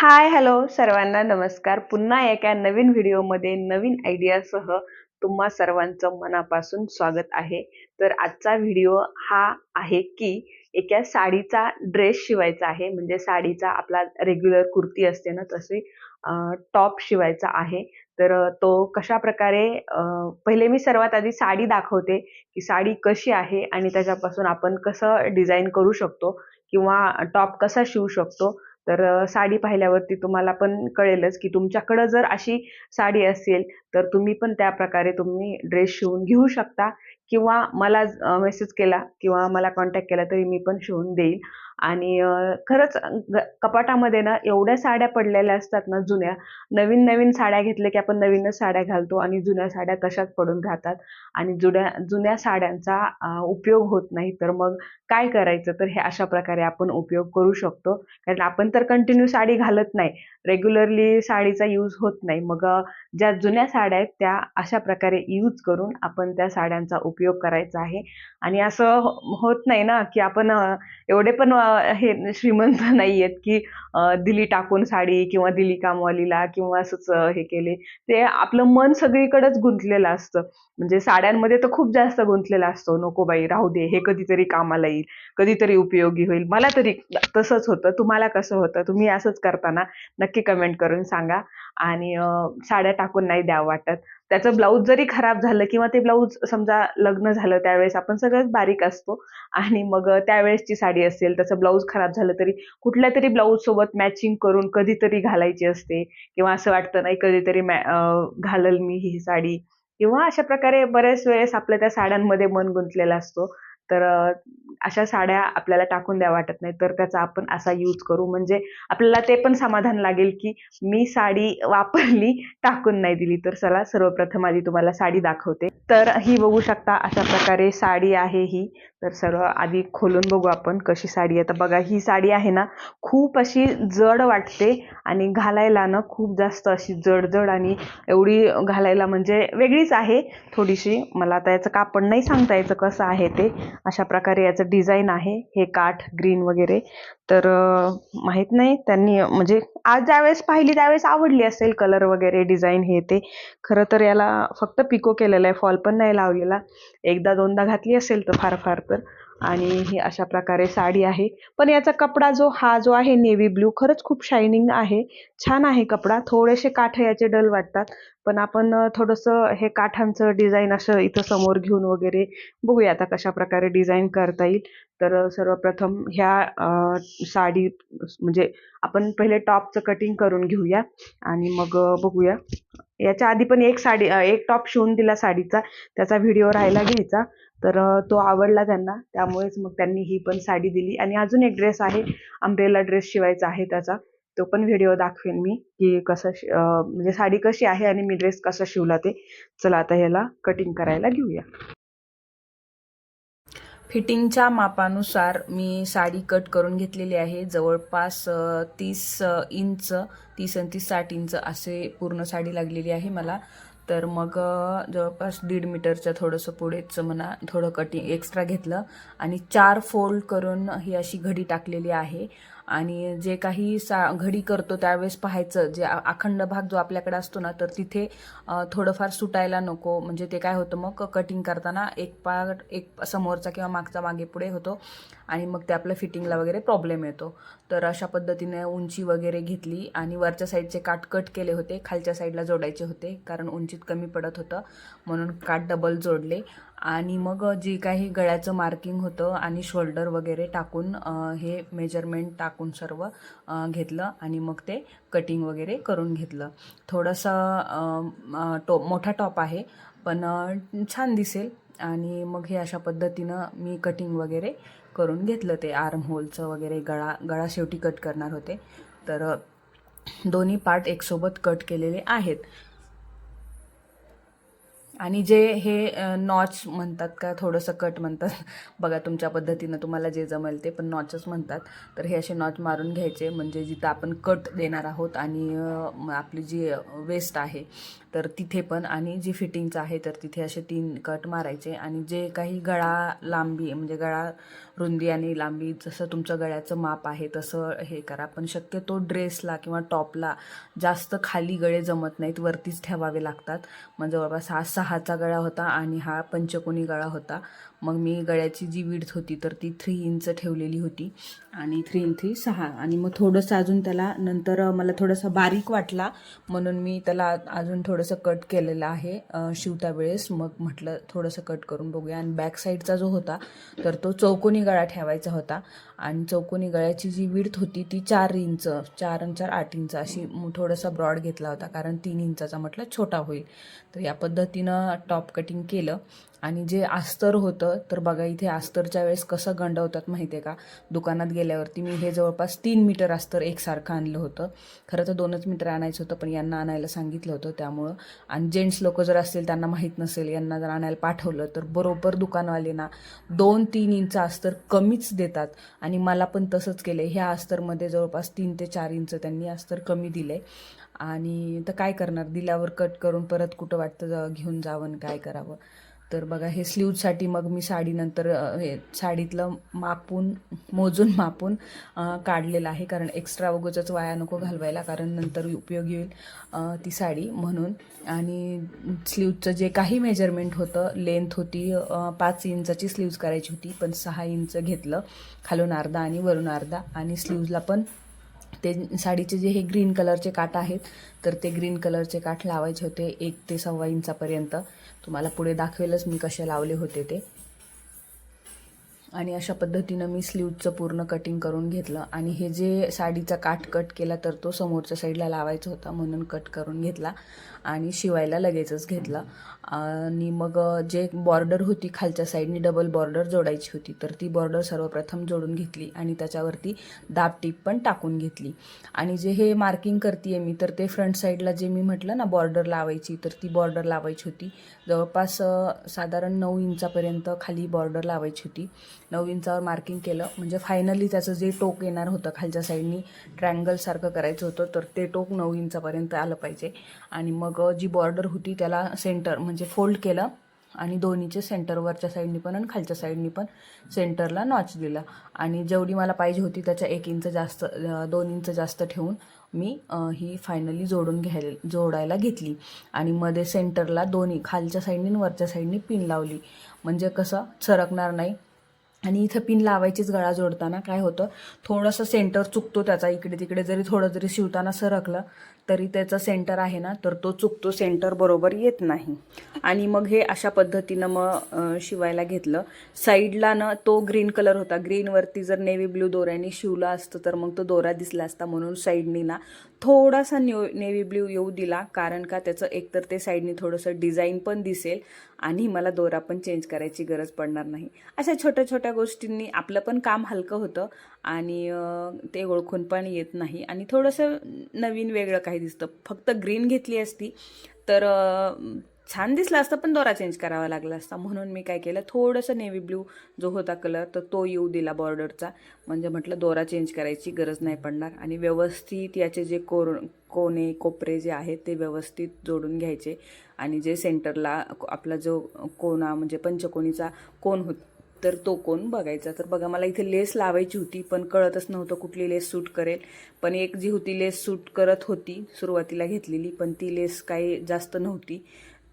हाय, hello सर्वांना नमस्कार. पुन्हा एका नवीन व्हिडिओमध्ये नवीन आयडियासह तुम्हा सर्वांचं मनापासून स्वागत आहे. तर आजचा व्हिडिओ हा आहे की एका साडीचा ड्रेस शिवायचा आहे. म्हणजे साडीचा आपला रेग्युलर कुर्ती असते ना तसे टॉप शिवायचा आहे. तर तो कशाप्रकारे पहिले मी सर्वात आधी साडी दाखवते, की साडी कशी आहे आणि त्याच्यापासून आपण कसं डिझाइन करू शकतो किंवा टॉप कसा शिवू शकतो. तर साडी पाहिल्यावरती तुम्हाला पण कळेलच, की तुमच्याकडं जर अशी साडी असेल, तर तुम्ही पण त्याप्रकारे तुम्ही ड्रेस शिवून घेऊ शकता किंवा मला मेसेज केला किंवा मला कॉन्टॅक्ट केला तरी मी पण शिवून देईल. आणि खरंच कपाटामध्ये ना एवढ्या साड्या पडलेल्या असतात ना जुन्या, नवीन-नवीन साड्या घेतल्या की आपण नवीनच साड्या घालतो आणि जुन्या साड्या तशाच पडून राहतात आणि जुन्या जुन्या साड्यांचा उपयोग होत नाही. तर मग काय करायचं? तर हे अशा प्रकारे आपण उपयोग करू शकतो. कारण आपण तर कंटिन्यू साडी घालत नाही. रेग्युलरली साडीचा यूज होत नाही. मग ज्या जुन्या साड्या आहेत त्या अशा प्रकारे यूज करून आपण त्या साड्यांचा उपयोग करायचा आहे. आणि असं होत नाही ना, की आपण एवढे पण हे श्रीमंत नाहीयेत, की दिली टाकून साडी किंवा दिली कामवालीला किंवा असंच हे केले. ते आपलं मन सगळीकडेच गुंतलेलं असतं. म्हणजे साड्यांमध्ये तर खूप जास्त गुंतलेला असतो. नको बाई राहू दे, हे कधीतरी कामाला येईल, कधीतरी उपयोगी होईल. मला तरी तसंच होतं. तुम्हाला कसं होतं? तुम्ही असंच करता ना? नक्की कमेंट करून सांगा. आणि साड्या टाकून नाही द्यावं वाटत. त्याचं ब्लाऊज जरी खराब झालं किंवा ते ब्लाऊज समजा लग्न झालं त्यावेळेस आपण सगळंच बारीक असतो आणि मग त्यावेळेसची साडी असेल, त्याचं ब्लाऊज खराब झालं तरी कुठल्यातरी ब्लाऊजसोबत मॅचिंग करून कधीतरी घालायची असते किंवा असं वाटतं नाही कधीतरी घालेल मी ही साडी किंवा अशा प्रकारे बऱ्याच वेळेस आपल्या त्या साड्यांमध्ये मन गुंतलेला असतो. तर अशा साड्या आपल्याला टाकून द्याव्या वाटत नाही. तर त्याचा आपण असा यूज करू म्हणजे आपल्याला ते पण समाधान लागेल, की मी साडी वापरली, टाकून नाही दिली. तर चला सर्वप्रथम आधी तुम्हाला साडी दाखवते. तर ही बघू शकता अशा प्रकारे साडी आहे ही. तर सर्व आधी खोलून बघू आपण कशी साडी आहे. तर बघा ही साडी आहे ना, खूप अशी जड वाटते आणि घालायला ना खूप जास्त अशी जड-जड आणि एवढी घालायला म्हणजे वेगळीच आहे थोडीशी. मला आता याचं कापड नाही सांगता यायचं कसं आहे ते. अशा प्रकारे याचं डिझाइन आहे. हे काठ ग्रीन वगैरे. तर माहीत नाही त्यांनी म्हणजे आज ज्यावेळेस पाहिली त्यावेळेस आवडली असेल कलर वगैरे डिझाइन हे ते. खरं तर याला फक्त पिको केलेला आहे, फॉल पण नाही लावलेला. एकदा दोनदा घातली असेल तर फार तर. आणि ही अशा प्रकारे साडी आहे. पण याचा कपडा हा जो आहे नेव्ही ब्लू खरंच खूप शायनिंग आहे. छान आहे कपडा. थोडेसे काठ याचे डल वाटतात. पण आपण थोडंसं हे काठांचं डिझाइन असं इथं समोर घेऊन वगैरे बघूया आता कशाप्रकारे डिझाइन करता येईल. तर सर्वप्रथम ह्या साडी म्हणजे आपण पहिले टॉपचं कटिंग करून घेऊया आणि मग बघूया. याच्या आधी पण एक टॉप शिवून दिला साडीचा. त्याचा व्हिडिओ राहिला घ्यायचा. तर तो आवडला त्यांना. त्यामुळेच मग त्यांनी ही पण साडी दिली आणि अजून एक ड्रेस आहे. अंब्रेला ड्रेस शिवायचा आहे त्याचा. तो पण व्हिडिओ दाखवेन मी, की कसं म्हणजे साडी कशी आहे आणि मी ड्रेस कसा शिवला ते. चला आता ह्याला कटिंग करायला घेऊया. फिटिंगच्या मापानुसार मी साडी कट करून घेतलेली आहे. जवळपास 30 इंच, 30 आणि 30 60 इंच असे पूर्ण साडी लागलेली आहे मला. तर मग जवळपास 1.5 मीटरच्या थोडंसं पुढेच म्हणा थोडं कटिंग एक्स्ट्रा घेतलं आणि 4 फोल्ड करून ही अशी घडी टाकलेली आहे. आणि जे काही घडी करतो त्यावेळेस पाहायचं जे अखंड भाग जो आपल्याकडे असतो ना तर तिथे थोडंफार सुटायला नको. म्हणजे ते काय होतं मग कटिंग करताना एक पार्ट एक समोरचा किंवा मागचा मागे पुढे होतो आणि मग ते आपल्या फिटिंगला वगैरे प्रॉब्लेम येतो. तर अशा पद्धतीने उंची वगैरे घेतली आणि वरच्या साईडचे काठ कट केले होते. खालच्या साईडला जोडायचे होते कारण उंचीत कमी पडत होतं म्हणून काठ डबल जोडले. आणि मग जे काही गळ्याचं मार्किंग होतं आणि शोल्डर वगैरे टाकून हे मेजरमेंट टाकून सर्व घेतलं आणि मग ते कटिंग वगैरे करून घेतलं. थोडंसं मोठा टॉप आहे पण छान दिसेल. आणि मग हे अशा पद्धतीनं मी कटिंग वगैरे करून घेतलं. ते आर्म होलचं वगैरे गळा शेवटी कट करणार होते. तर दोन्ही पार्ट एकसोबत कट केलेले आहेत. आणि जे हे नॉच म्हणतात का थोडंसं कट म्हणतात बघा तुमच्या पद्धतीनं तुम्हाला जे जमेल ते पण नॉचच म्हणतात. तर हे असे नॉच मारून घ्यायचे म्हणजे जिथं आपण कट देणार आहोत आणि आपली जी वेस्ट आहे तर तिथे पण, आणि जी फिटिंगचं आहे तर तिथे असे 3 कट मारायचे. आणि जे काही गळा लांबी म्हणजे गळा रुंदी आणि लांबी जसं तुमचं गळ्याचं माप आहे तसं हे करा. पण शक्यतो ड्रेसला किंवा टॉपला जास्त खाली गळे जमत नाहीत, वरतीच ठेवावे लागतात. मग जवळपास हा 6चा गळा होता आणि हा पंचकोनी गळा होता. मग मी गळ्याची जी विड्थ होती तर ती 3 इंच ठेवलेली होती आणि 3 इन 3 6. आणि मग थोडंसं अजून त्याला नंतर मला थोडासा बारीक वाटला म्हणून मी त्याला अजून थोडंसं कट केलेलं आहे शिवता वेळेस. मग म्हटलं थोडंसं कट करून बघूया. आणि बॅक साईडचा जो होता तर तो चौकोनी गळा ठेवायचा होता. आणि चौकोनी गळ्याची जी विड्थ होती ती 4 इंच, 4 आणि 4 8 इंच अशी थोडासा ब्रॉड घेतला होता, कारण 3 इंचाचा म्हटलं छोटा होईल. तर या पद्धतीनं टॉप कटिंग केलं. आणि जे अस्तर होतं तर बघा इथे अस्तरच्या वेळेस कसं गंडवतात माहिती आहे का. दुकानात गेल्यावरती मी हे जवळपास 3 मीटर अस्तर एकसारखं आणलं होतं. खरं तर 2च मीटर आणायचं होतं, पण यांना आणायला सांगितलं होतं त्यामुळं. आणि जेंट्स लोक जर असतील त्यांना माहीत नसेल, यांना जर आणायला पाठवलं तर बरोबर दुकानवाले ना 2-3 इंच अस्तर कमीच देतात. आणि मला पण तसंच केलं. ह्या अस्तरमध्ये जवळपास 3 ते 4 इंच त्यांनी अस्तर कमी दिलं आहे. आणि तर काय करणार, दिल्यावर कट करून परत कुठं वाटतं घेऊन जावं आणि काय करावं. तर बघा हे स्लीवसाठी मग मी साडीनंतर हे साडीतलं मोजून मापून काढलेलं आहे, कारण एक्स्ट्रा उगाचच वाया नको घालवायला, कारण नंतर उपयोगी होईल ती साडी म्हणून. आणि स्लीवचं जे काही मेजरमेंट होतं, लेंथ होती 5 इंचाची स्लीव्ज करायची होती, पण 6 इंच घेतलं, खालून अर्धा आणि वरून अर्धा. आणि स्लीव्जला पण ते साडीचे जे हे ग्रीन कलरचे काठ आहेत तर ते ग्रीन कलरचे काठ लावायचे होते 1 ते 1.25 इंचापर्यंत. तुम्हाला पुढे दाखवेलच मी कसे लावले होते ते. आणि अशा पद्धतीनं मी स्लीवचं पूर्ण कटिंग करून घेतलं. आणि हे जे साडीचा काठ कट केला तर तो समोरच्या साईडला लावायचा होता म्हणून कट करून घेतला आणि शिवायला लगेचच घेतलं. आणि मग जे बॉर्डर होती खालच्या साईडनी डबल बॉर्डर जोडायची होती, तर ती बॉर्डर सर्वप्रथम जोडून घेतली आणि त्याच्यावरती दाब टीप पण टाकून घेतली. आणि जे हे मार्किंग करते मी तर ते फ्रंट साईडला जे मी म्हटलं ना बॉर्डर लावायची, तर ती बॉर्डर लावायची होती जवळपास साधारण 9 इंचापर्यंत खाली बॉर्डर लावायची होती. 9 इंचावर मार्किंग केलं म्हणजे फायनली त्याचं जे टोक येणार होतं खालच्या साईडनी ट्रँगलसारखं करायचं होतं, तर ते टोक 9 इंचापर्यंत आलं पाहिजे. आणि मग जी बॉर्डर होती त्याला सेंटर म्हणजे फोल्ड केलं आणि दोन्हीचे सेंटरवरच्या साईडनी पण आणि खालच्या साईडनी पण सेंटरला नॉच दिला. आणि जेवढी मला पाहिजे होती त्याच्या 1 इंच जास्त 2 इंच जास्त ठेवून मी ही फायनली जोडायला घेतली. आणि मध्ये सेंटरला दोन्ही खालच्या साईडनी आणि वरच्या साईडनी पिन लावली, म्हणजे कसं सरकणार नाही. आणि इथं पिन लावायचीच गळा जोडताना काय होतं, थोडंसं सेंटर चुकतो त्याचा, इकडे तिकडे जरी थोडं जरी शिवताना सरकलं तरी त्याचा सेंटर आहे ना तर तो चुकतो, सेंटर बरोबर येत नाही. आणि मग हे अशा पद्धतीनं मग शिवायला घेतलं. साईडला ना तो ग्रीन कलर होता, ग्रीनवरती जर नेव्ही ब्ल्यू दोऱ्याने शिवला असतं तर मग तो दोरा दिसला असता, म्हणून साईडनी ना थोडासा नेव्ही ब्ल्यू येऊ दिला, कारण का त्याचं एकतर ते साईडनी थोडंसं डिझाईन पण दिसेल आणि मला दोरा पण चेंज करायची गरज पडणार नाही. अशा छोट्या छोट्या गोष्टींनी आपलं पण काम हलकं होतं आणि ते ओळखून पण येत नाही आणि थोडंसं नवीन वेगळं काही दिसतं. फक्त ग्रीन घेतली असती तर छान दिसलं असतं, पण दोरा चेंज करावा लागला असता. म्हणून मी काय केलं, थोडंसं नेव्ही ब्ल्यू जो होता कलर तर तो येऊ दिला बॉर्डरचा, म्हणजे म्हटलं दोरा चेंज करायची गरज नाही पडणार. आणि व्यवस्थित याचे जे कोने कोपरे जे आहेत ते व्यवस्थित जोडून घ्यायचे. आणि जे सेंटरला आपला जो कोना म्हणजे पंचकोनीचा कोन होता तर तो कोन बघायचा. तर बघा मला इथे लेस लावायची होती, पण कळतच नव्हतं कुठली लेस सूट करेल. पण एक जी होती लेस सूट करत होती सुरुवातीला घेतलेली, पण ती लेस काही जास्त नव्हती,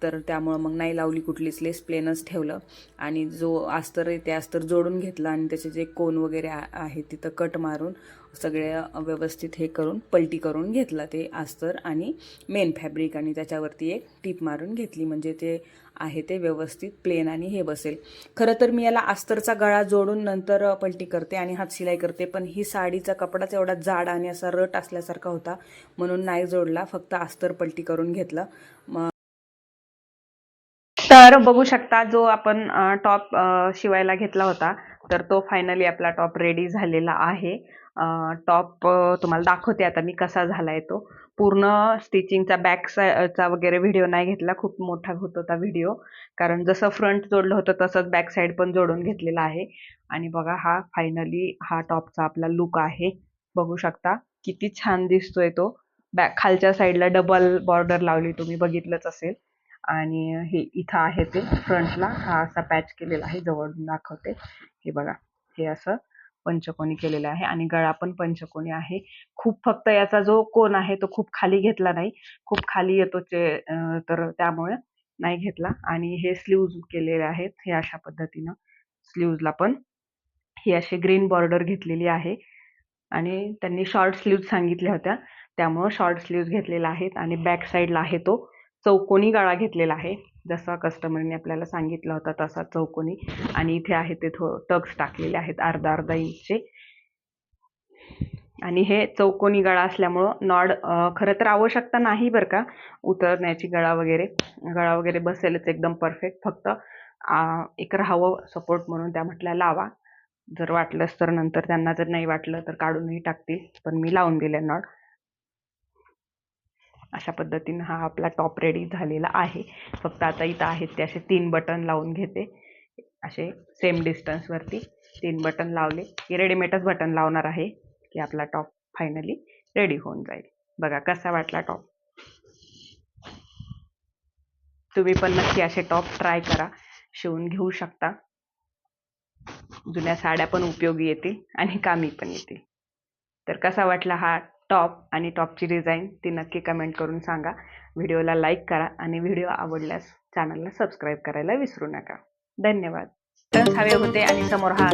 तर त्यामुळं मग नाही लावली कुठलीच लेस, प्लेनच ठेवलं. आणि जो अस्तर आहे ते अस्तर जोडून घेतलं आणि त्याचे जे कोन वगैरे आहे तिथं कट मारून सगळे व्यवस्थित हे करून पलटी करून घेतला ते अस्तर आणि मेन फॅब्रिक, आणि त्याच्यावरती एक टीप मारून घेतली, म्हणजे ते आहे ते व्यवस्थित प्लेन आणि हे बसेल. खरं तर मी याला अस्तरचा गळा जोडून नंतर पलटी करते आणि हात शिलाई करते, पण ही साडीचा कपडाच एवढा जाड आणि असा रट असल्यासारखा होता म्हणून नाही जोडला, फक्त अस्तर पलटी करून घेतलं. तर बघू शकता जो आपण टॉप शिवायला घेतला होता तर तो फायनली आपला टॉप रेडी झालेला आहे. टॉप तुम्हाला दाखवते आता मी कसा झालाय तो. पूर्ण स्टिचिंगचा चा वगैरे व्हिडिओ नाही घेतला, खूप मोठा होत होता व्हिडिओ, कारण जसं फ्रंट जोडलं होतं तसंच बॅक साईड पण जोडून घेतलेला आहे. आणि बघा हा फायनली हा टॉपचा आपला लुक आहे, बघू शकता किती छान दिसतोय तो. बॅक खालच्या साईडला डबल बॉर्डर लावली, तुम्ही बघितलंच असेल. आणि हे इथं आहे ते फ्रंटला हा असा पॅच केलेला आहे, जवळून दाखवते. हे बघा, हे असं पंचकोनी केलेलं आहे आणि गळा पण पंचकोनी आहे. खूप फक्त याचा जो कोन आहे तो खूप खाली घेतला नाही, खूप खाली येतो तर त्यामुळे नाही घेतला. आणि हे स्लीव्ज केलेले आहेत हे अशा पद्धतीनं. स्लीव्जला पण ही अशी ग्रीन बॉर्डर घेतलेली आहे आणि त्यांनी शॉर्ट स्लीव्ज सांगितल्या होत्या, त्यामुळं शॉर्ट स्लीव्ज घेतलेला आहेत. आणि बॅक साईडला आहे तो चौकोनी गळा घेतलेला आहे, जसा कस्टमरने आपल्याला सांगितला होता तसा चौकोनी. आणि इथे आहे ते टक्स टाकलेले आहेत अर्धा अर्धा इंचचे. आणि हे चौकोनी गळा असल्यामुळं नॉड खरं तर आवश्यकता नाही बरं का उतरण्याची. गळा वगैरे बसेलच एकदम परफेक्ट. फक्त एक राहावं सपोर्ट म्हणून त्या म्हटल्या लावा. जर वाटलंच तर नंतर त्यांना जर नाही वाटलं तर काढूनही टाकतील, पण मी लावून दिले नॉड. अशा पद्धतीनं हा आपला टॉप रेडी झालेला आहे. फक्त आता इथं आहेत ते असे 3 बटन लावून घेते, असे सेम डिस्टन्सवरती 3 बटन लावले की रेडीमेडच बटन लावणार आहे की आपला टॉप फायनली रेडी होऊन जाईल. बघा कसा वाटला टॉप. तुम्ही पण नक्की असे टॉप ट्राय करा, शिवून घेऊ शकता. जुन्या साड्या पण उपयोगी येतील आणि कामी पण येतील. तर कसा वाटला हा टॉप आणि टॉपची डिझाईन ती नक्की कमेंट करून सांगा. व्हिडिओला लाईक करा आणि व्हिडिओ आवडल्यास चॅनलला सबस्क्राईब करायला विसरू नका. धन्यवाद. टर्न्स हवे होते आणि समोर हा